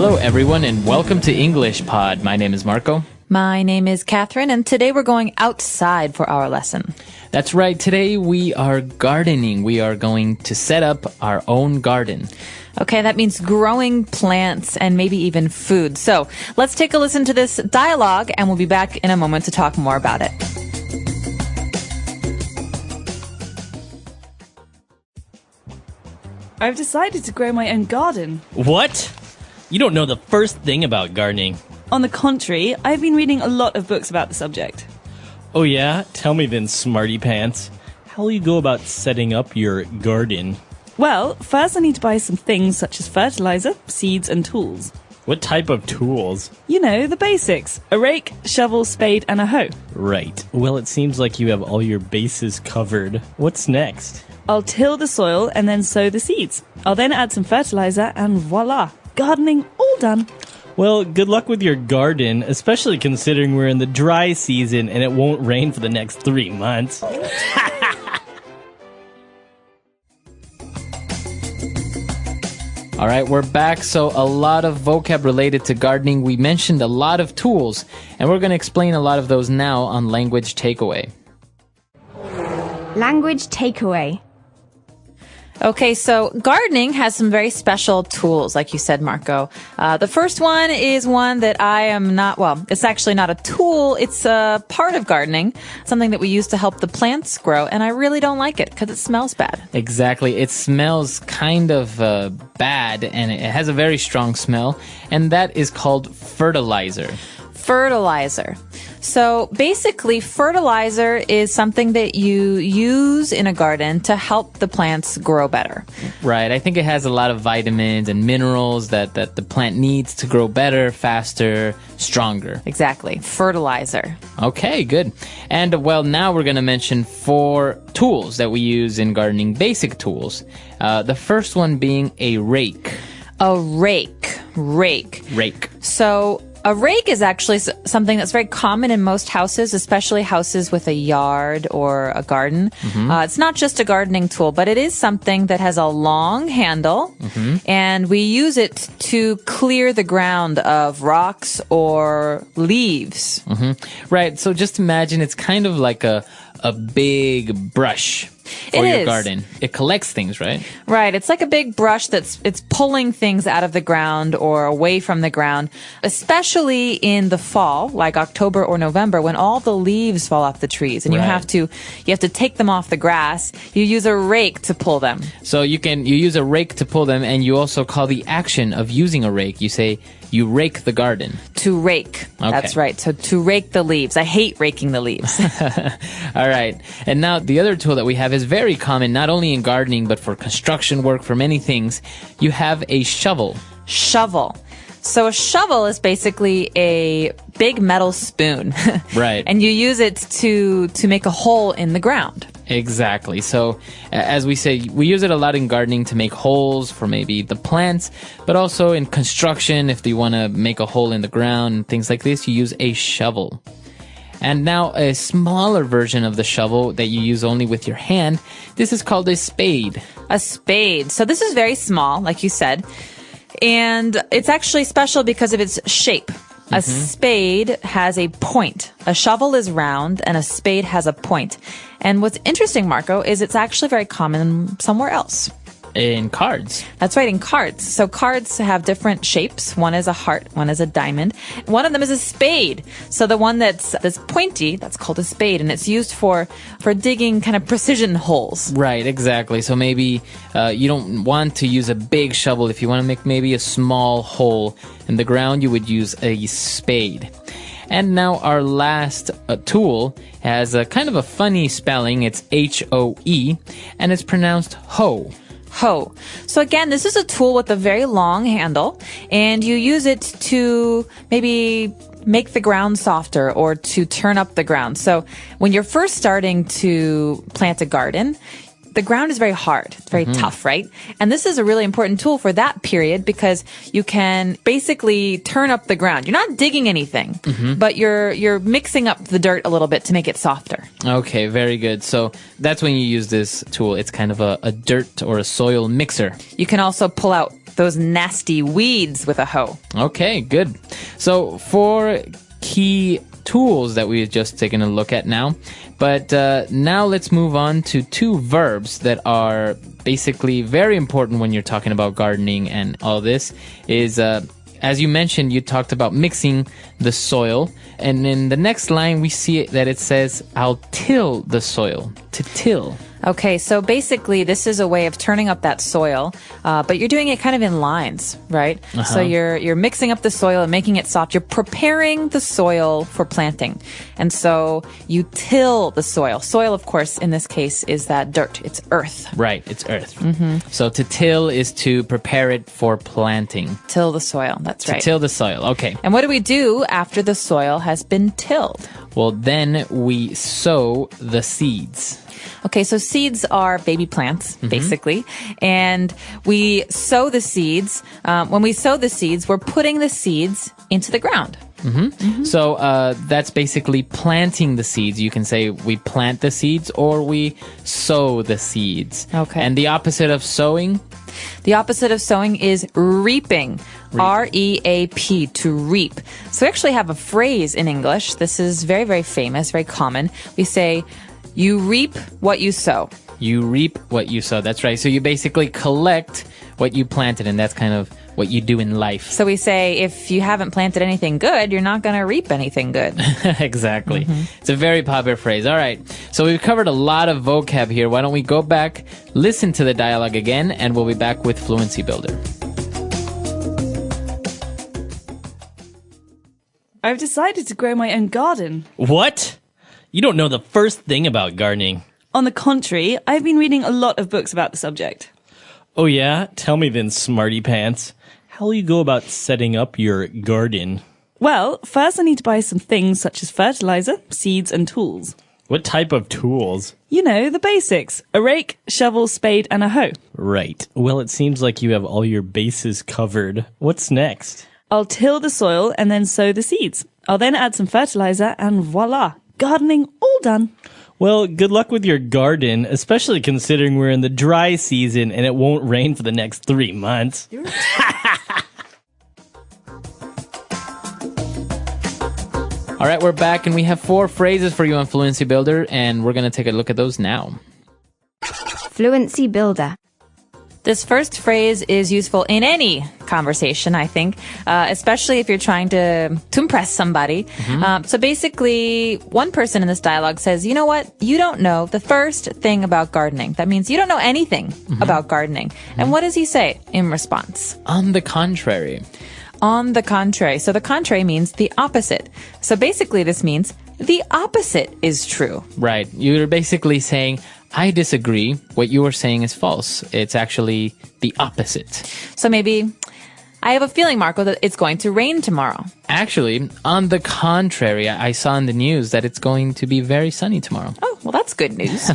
Hello, everyone, and welcome to English Pod. My name is Marco. My name is Catherine, and today we're going outside for our lesson. That's right. Today we are gardening. We are going to set up our own garden. Okay, that means growing plants and maybe even food. So let's take a listen to this dialogue, and we'll be back in a moment to talk more about it. I've decided to grow my own garden. What? You don't know the first thing about gardening. On the contrary, I've been reading a lot of books about the subject. Oh yeah? Tell me then, smarty pants. How will you go about setting up your garden? Well, first I need to buy some things such as fertilizer, seeds, and tools. What type of tools? You know, the basics. A rake, shovel, spade, and a hoe. Right. Well, it seems like you have all your bases covered. What's next? I'll till the soil and then sow the seeds. I'll then add some fertilizer and voila! Gardening all done. Well, good luck with your garden, especially considering we're in the dry season and it won't rain for the next 3 months. All right, we're back. So a lot of vocab related to gardening. We mentioned a lot of tools, and we're going to explain a lot of those now on Language Takeaway. Language takeaway. Okay, so gardening has some very special tools, like you said, Marco. The first one is one that I am not, well, it's actually not a tool. It's a part of gardening, something that we use to help the plants grow, and I really don't like it because it smells bad. Exactly. It smells kind of bad, and it has a very strong smell, and that is called fertilizer. Fertilizer. So basically, fertilizer is something that you use in a garden to help the plants grow better. Right. I think it has a lot of vitamins and minerals that the plant needs to grow better, faster, stronger. Exactly. Fertilizer. Okay, good. And well, now we're going to mention 4 tools that we use in gardening, basic tools. The first one being a rake. A rake. Rake. So a rake is actually something that's very common in most houses, especially houses with a yard or a garden. It's not just a gardening tool, but it is something that has a long handle, and we use it to clear the ground of rocks or leaves. Right. So just imagine it's kind of like a big brush for your garden. It collects things, right? Right. It's like a big brush it's pulling things out of the ground or away from the ground, especially in the fall, like October or November, when all the leaves fall off the trees and you have to take them off the grass. You use a rake to pull them. So you use a rake to pull them, and you also call the action of using a rake, you say, you rake the garden. To rake. Okay. That's right. So to rake the leaves. I hate raking the leaves. All right. And now the other tool that we have is very common, not only in gardening, but for construction work, for many things. You have a shovel. Shovel. So a shovel is basically a big metal spoon. Right. And you use it to make a hole in the ground. Exactly. So, as we say, we use it a lot in gardening to make holes for maybe the plants, but also in construction, if you want to make a hole in the ground and things like this, you use a shovel. And now a smaller version of the shovel that you use only with your hand, this is called a spade. A spade. So this is very small, like you said, and it's actually special because of its shape. A spade has a point. A shovel is round and a spade has a point. And what's interesting, Marco, is it's actually very common somewhere else. In cards. That's right, in cards. So cards have different shapes. One is a heart, one is a diamond. One of them is a spade. So the one that's pointy, that's called a spade, and it's used for digging kind of precision holes. Right, exactly. So maybe you don't want to use a big shovel. If you want to make maybe a small hole in the ground, you would use a spade. And now our last tool has a kind of a funny spelling. It's H-O-E, and it's pronounced hoe. Hoe. So again, this is a tool with a very long handle, and you use it to maybe make the ground softer or to turn up the ground. So when you're first starting to plant a garden, the ground is very hard. It's very tough, right? And this is a really important tool for that period because you can basically turn up the ground. You're not digging anything, but you're mixing up the dirt a little bit to make it softer. Okay, very good. So that's when you use this tool. It's kind of a dirt or a soil mixer. You can also pull out those nasty weeds with a hoe. Okay, good. So for key tools that we've just taken a look at now, but now let's move on to two verbs that are basically very important when you're talking about gardening and all this is, as you mentioned, you talked about mixing the soil. And in the next line, we see that it says, I'll till the soil. To till. Okay, so basically this is a way of turning up that soil, but you're doing it kind of in lines, right? So you're mixing up the soil and making it soft. You're preparing the soil for planting. And so you till the soil. Soil, of course, in this case is that dirt. It's earth. Right, it's earth. So to till is to prepare it for planting. Till the soil, that's right. To till the soil, okay. And what do we do after the soil has been tilled? Well, then we sow the seeds. Okay, so seeds are baby plants, basically. And we sow the seeds. When we sow the seeds, we're putting the seeds into the ground. So that's basically planting the seeds. You can say we plant the seeds or we sow the seeds. Okay. And the opposite of sowing? The opposite of sowing is reaping. R-E-A-P, to reap. So we actually have a phrase in English. This is very, very famous, very common. We say, you reap what you sow. You reap what you sow. That's right. So you basically collect what you planted, and that's kind of what you do in life. So we say, if you haven't planted anything good, you're not going to reap anything good. Exactly. It's a very popular phrase. All right. So we've covered a lot of vocab here. Why don't we go back, listen to the dialogue again, and we'll be back with Fluency Builder. I've decided to grow my own garden. What? You don't know the first thing about gardening. On the contrary, I've been reading a lot of books about the subject. Oh yeah? Tell me then, smarty pants. How will you go about setting up your garden? Well, first I need to buy some things such as fertilizer, seeds, and tools. What type of tools? You know, the basics. A rake, shovel, spade, and a hoe. Right. Well, it seems like you have all your bases covered. What's next? I'll till the soil and then sow the seeds. I'll then add some fertilizer and voila, gardening all done. Well, good luck with your garden, especially considering we're in the dry season and it won't rain for the next 3 months. All right, we're back, and we have 4 phrases for you on Fluency Builder, and we're going to take a look at those now. Fluency Builder. This first phrase is useful in any conversation, I think, especially if you're trying to impress somebody. So basically, one person in this dialogue says, you know what? You don't know the first thing about gardening. That means you don't know anything about gardening. And what does he say in response? On the contrary. On the contrary. So the contrary means the opposite. So basically, this means the opposite is true. Right. You're basically saying, I disagree. What you are saying is false. It's actually the opposite. So maybe, I have a feeling, Marco, that it's going to rain tomorrow. Actually, on the contrary, I saw in the news that it's going to be very sunny tomorrow. Oh, well, that's good news.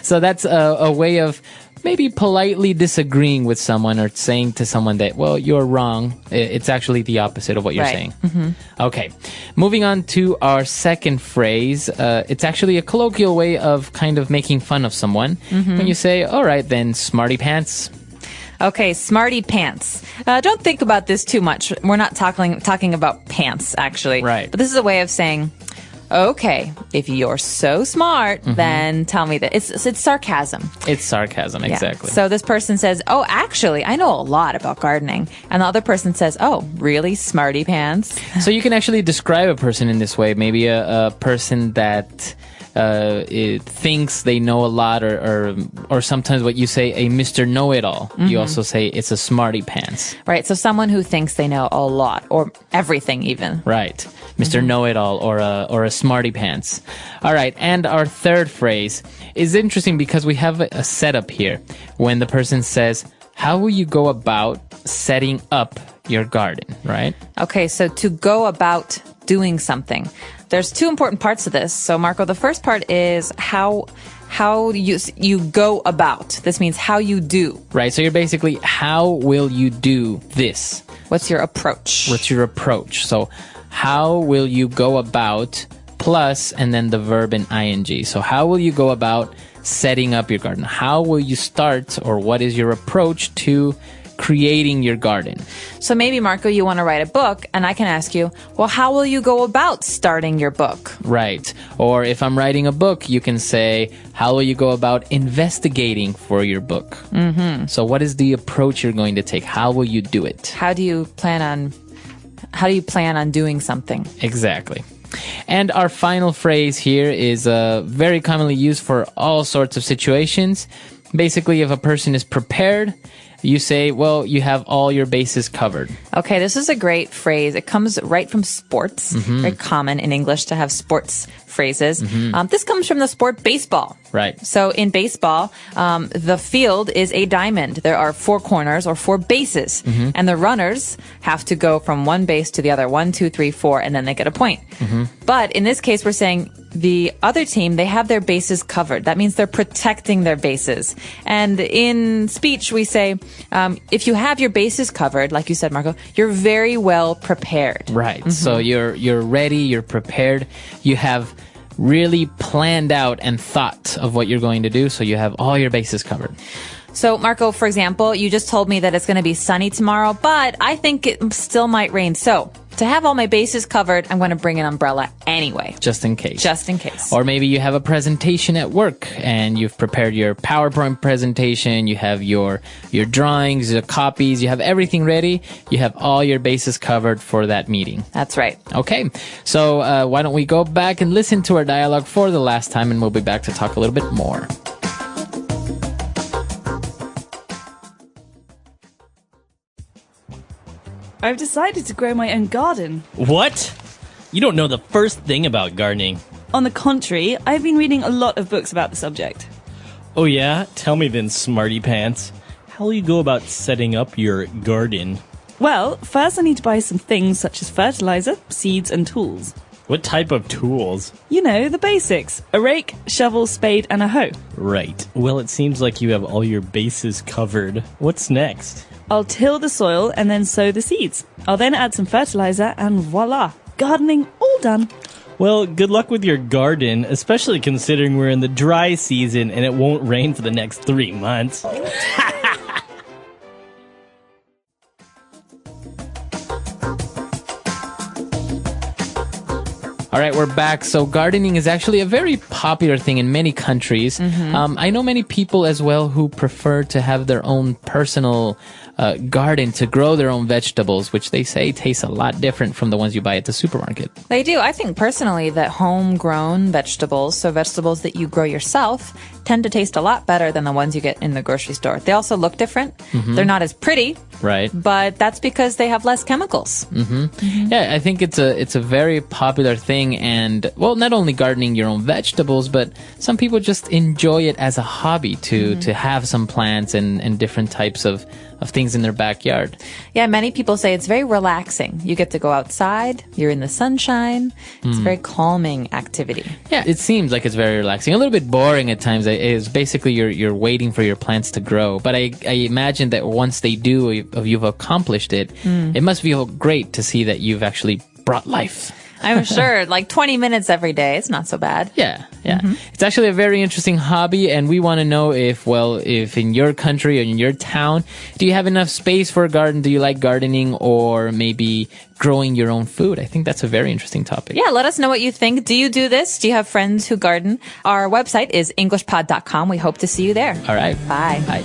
So that's a way of maybe politely disagreeing with someone or saying to someone that, well, you're wrong. It's actually the opposite of what you're Right. saying. Okay. Moving on to our second phrase. It's actually a colloquial way of kind of making fun of someone. When you say, all right, then, smarty pants. Okay, smarty pants. Don't think about this too much. We're not talking about pants, actually. Right. But this is a way of saying, okay, if you're so smart, then tell me that. It's sarcasm. It's sarcasm, Yeah. exactly. So this person says, oh, actually, I know a lot about gardening. And the other person says, oh, really, smarty pants? So you can actually describe a person in this way. Maybe a person that it thinks they know a lot, or sometimes what you say, a Mr. Know-It-All. You also say it's a smarty pants. Right, so someone who thinks they know a lot, or everything even. Right. Mr. Know-It-All or a smarty pants. All right. And our third phrase is interesting because we have a setup here when the person says, how will you go about setting up your garden, right? Okay, so to go about doing something. There's 2 important parts to this. So, Marco, the first part is how you go about. This means how you do. Right. So you're basically, how will you do this? What's your approach? What's your approach? So how will you go about plus and then the verb in ing. So how will you go about setting up your garden? How will you start, or what is your approach to creating your garden. So maybe, Marco, you want to write a book, and I can ask you, well, how will you go about starting your book? Right. Or if I'm writing a book, you can say, how will you go about investigating for your book? Mm-hmm. So what is the approach you're going to take? How will you do it? How do you plan on doing something? Exactly. And our final phrase here is very commonly used for all sorts of situations. Basically, if a person is prepared, you say, well, you have all your bases covered. Okay, this is a great phrase. It comes right from sports. Mm-hmm. Very common in English to have sports phrases. This comes from the sport baseball. Right. So in baseball, the field is a diamond. There are 4 corners or 4 bases. Mm-hmm. And the runners have to go from one base to the other. 1, 2, 3, 4, and then they get a point. Mm-hmm. But in this case, we're saying the other team, they have their bases covered. That means they're protecting their bases. And in speech, we say, if you have your bases covered, like you said, Marco, you're very well prepared. Right. Mm-hmm. So you're ready, you're prepared, you have really planned out and thought of what you're going to do, so you have all your bases covered. So, Marco, for example, you just told me that it's going to be sunny tomorrow, but I think it still might rain. So, to have all my bases covered, I'm going to bring an umbrella anyway. Just in case. Just in case. Or maybe you have a presentation at work and you've prepared your PowerPoint presentation, you have your drawings, your copies, you have everything ready. You have all your bases covered for that meeting. That's right. Okay, so why don't we go back and listen to our dialogue for the last time, and we'll be back to talk a little bit more. I've decided to grow my own garden. What? You don't know the first thing about gardening. On the contrary, I've been reading a lot of books about the subject. Oh yeah? Tell me then, smarty pants. How will you go about setting up your garden? Well, first I need to buy some things such as fertilizer, seeds, and tools. What type of tools? You know, the basics. A rake, shovel, spade, and a hoe. Right. Well, it seems like you have all your bases covered. What's next? I'll till the soil and then sow the seeds. I'll then add some fertilizer and voila! Gardening all done. Well, good luck with your garden, especially considering we're in the dry season and it won't rain for the next 3 months. All right, we're back. So gardening is actually a very popular thing in many countries. I know many people as well who prefer to have their own personal garden, to grow their own vegetables, which they say taste a lot different from the ones you buy at the supermarket. They do. I think personally that homegrown vegetables, so vegetables that you grow yourself, tend to taste a lot better than the ones you get in the grocery store. They also look different. They're not as pretty. Right. But that's because they have less chemicals. Yeah, I think it's a very popular thing, and well, not only gardening your own vegetables, but some people just enjoy it as a hobby to have some plants and different types of things in their backyard. Yeah, many people say it's very relaxing. You get to go outside, you're in the sunshine. It's a very calming activity. Yeah, it seems like it's very relaxing. A little bit boring at times. It's basically you're waiting for your plants to grow. But I imagine that once they do, you've accomplished it, it must feel great to see that you've actually brought life. I'm sure, like 20 minutes every day, it's not so bad. Yeah. It's actually a very interesting hobby, and we want to know if in your country or in your town, do you have enough space for a garden? Do you like gardening, or maybe growing your own food? I think that's a very interesting topic. Yeah, let us know what you think. Do you do this? Do you have friends who garden? Our website is englishpod.com. We hope to see you there. All right. Bye. Bye.